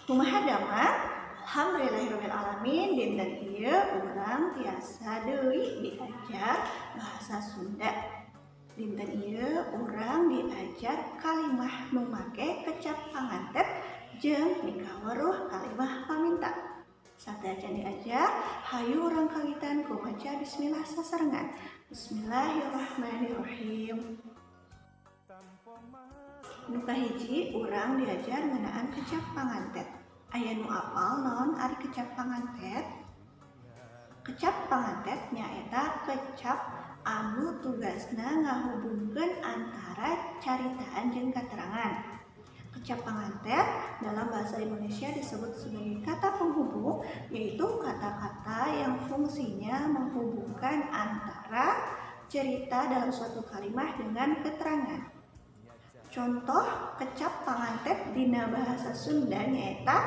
Kumaha damang alhamdulillahirobbilalamin dinten ieu urang tiasa deui diajar bahasa Sunda. Dinten ieu urang diajar kalimah nu make kecap pangantet jeung mikaweruh kalimah paminta. Sadajan diajar, hayu urang kawitan ku maca bismillah sasarengan. Bismillahirrahmanirrahim. Nu kahiji urang diajar ngeunaan kecap pangantet. Aya nu apal naon ari kecap pangantet? Kecap pangantet nyaeta kecap anu tugasna ngahubungkeun antara caritaan jeung katerangan. Kecap pangantet dalam bahasa Indonesia disebut sebagai kata penghubung, yaitu kata-kata yang fungsinya menghubungkan antara cerita dalam suatu kalimat dengan keterangan. Contoh kecap pangantet dina bahasa Sunda nyaeta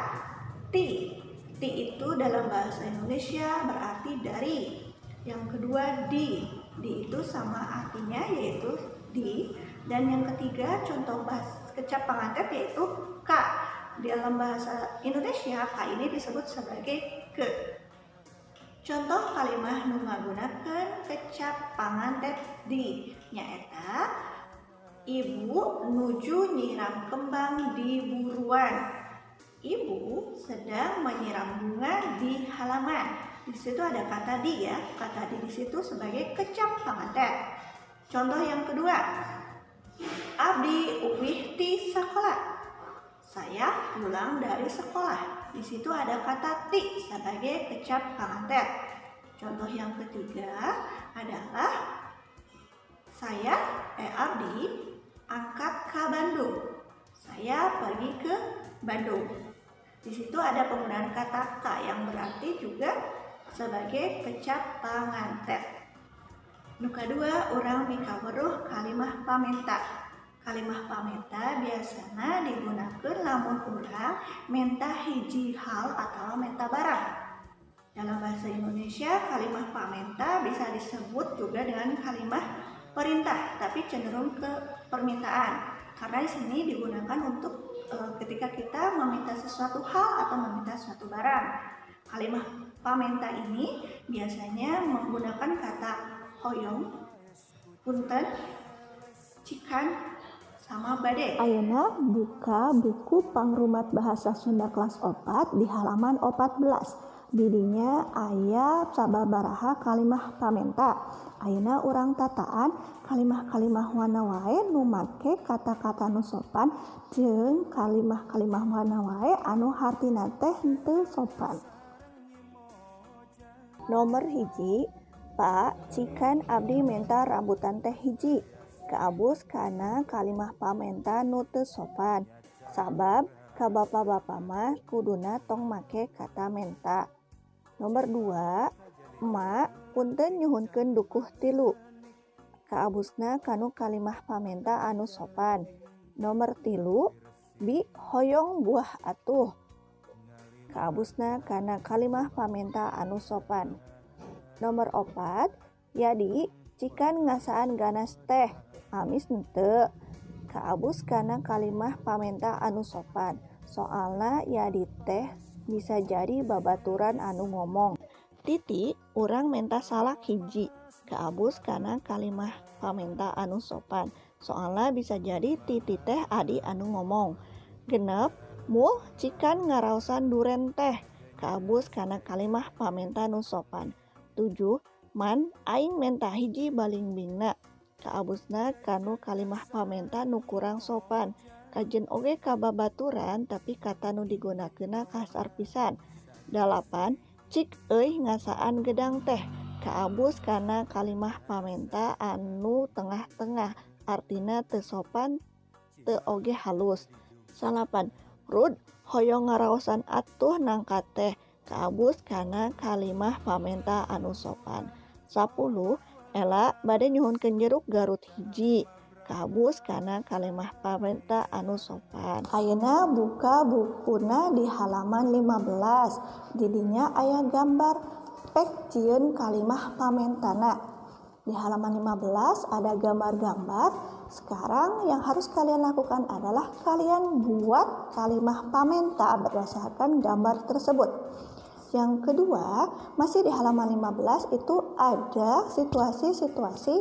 ti. Ti itu dalam bahasa Indonesia berarti dari. Yang kedua di. Di itu sama artinya yaitu di. Dan yang ketiga contoh kecap pangantet yaitu ka. Dalam bahasa Indonesia ka ini disebut sebagai ke. Contoh kalimah nu ngagunakeun kecap pangantet di nyaeta ibu nuju nyiram kembang di buruan. Ibu sedang menyiram bunga di halaman. Di situ ada kata di ya. Kata di situ sebagai kecap pangantet. Contoh yang kedua, abdi uwih ti sakola. Saya pulang dari sekolah. Di situ ada kata ti sebagai kecap pangantet. Contoh yang ketiga adalah abdi angkat ke Bandung. Saya pergi ke Bandung. Di situ ada penggunaan kata ka yang berarti juga sebagai kecap pangantet. Nu kadua urang mikaweruh kalimah pamenta. Kalimah pamenta biasana digunakeun lamun urang menta hiji hal atau menta barang. Dalam bahasa Indonesia kalimah pamenta bisa disebut juga dengan kalimah perintah, tapi cenderung ke permintaan. Karena di sini digunakan untuk ketika kita meminta sesuatu hal atau meminta suatu barang. Kalimah pamenta ini biasanya menggunakan kata hoyong, punten, cikan, sama bade. Ayeuna buka buku Pangrumat Bahasa Sunda kelas 4 di halaman 14. Didinya aya sababaraha kalimah pamenta. Ayeuna urang tataan kalimah-kalimah wana wae nu make kata-kata nu sopan jeung kalimah-kalimah wana wae anu hartina teh henteu sopan. Nomor hiji, Pak, cikan abdi menta rambutan teh hiji. Kaabus kana kalimah pamenta nu teu sopan. Sabab ka bapa-bapa mah kuduna tong make kata menta. Nomor 2, emak punten nyuhunkeun dukuh 3. Kaabusna kanu kalimah pamenta anu sopan. Nomor 3, bi hoyong buah atuh. Kaabusna kana kalimah pamenta anu sopan. Nomor 4, yadi cikan ngasaan ganas teh. Amis henteu. Kaabus kana kalimah pamenta anu sopan. Soalna yadi teh bisa jadi babaturan anu ngomong. Titi urang menta salak hiji. Kaabus kana kalimah pamenta anu sopan. Soalna bisa jadi titi teh adi anu ngomong. Genep mul cikan ngaraosan duren teh. Kaabus kana kalimah pamenta anu sopan. 7, man aing menta hiji balingbingna. Kaabusna kanu kalimah pamenta nu kurang sopan. Kajen oge ka babaturan tapi kata nu digunakeunna kasar pisan. 8, cik euy ngasaan gedang teh. Kaabus kana kalimah pamenta anu tengah-tengah. Artina teu sopan teu oge halus. 9, rud hoyong ngaraosan atuh nangka teh. Kaabus kana kalimah pamenta anu sopan. 10, ela bade nyuhunkeun jeruk garut hiji. Kaabus kana kalimah pamenta anu sopan. Ayeuna buka bukuna di halaman 15. Didinya aya gambar pek cieun kalimah pamentana. Di halaman 15 ada gambar-gambar Sekarang yang harus kalian lakukan adalah kalian buat kalimah pamenta berdasarkan gambar tersebut. Yang kedua, masih di halaman 15 itu ada situasi-situasi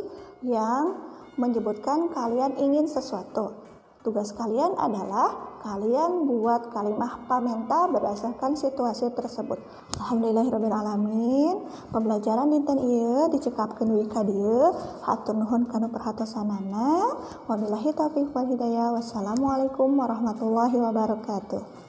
yang menyebutkan kalian ingin sesuatu. Tugas kalian adalah kalian buat kalimah pamenta berdasarkan situasi tersebut. Alhamdulillahirrabbilalamin. Pembelajaran dinten ieu dicekapkeun deui ka dieu. Hatur nuhun kana perhatosanana. Wabillahi taufiq wal hidayah. Wassalamualaikum warahmatullahi wabarakatuh.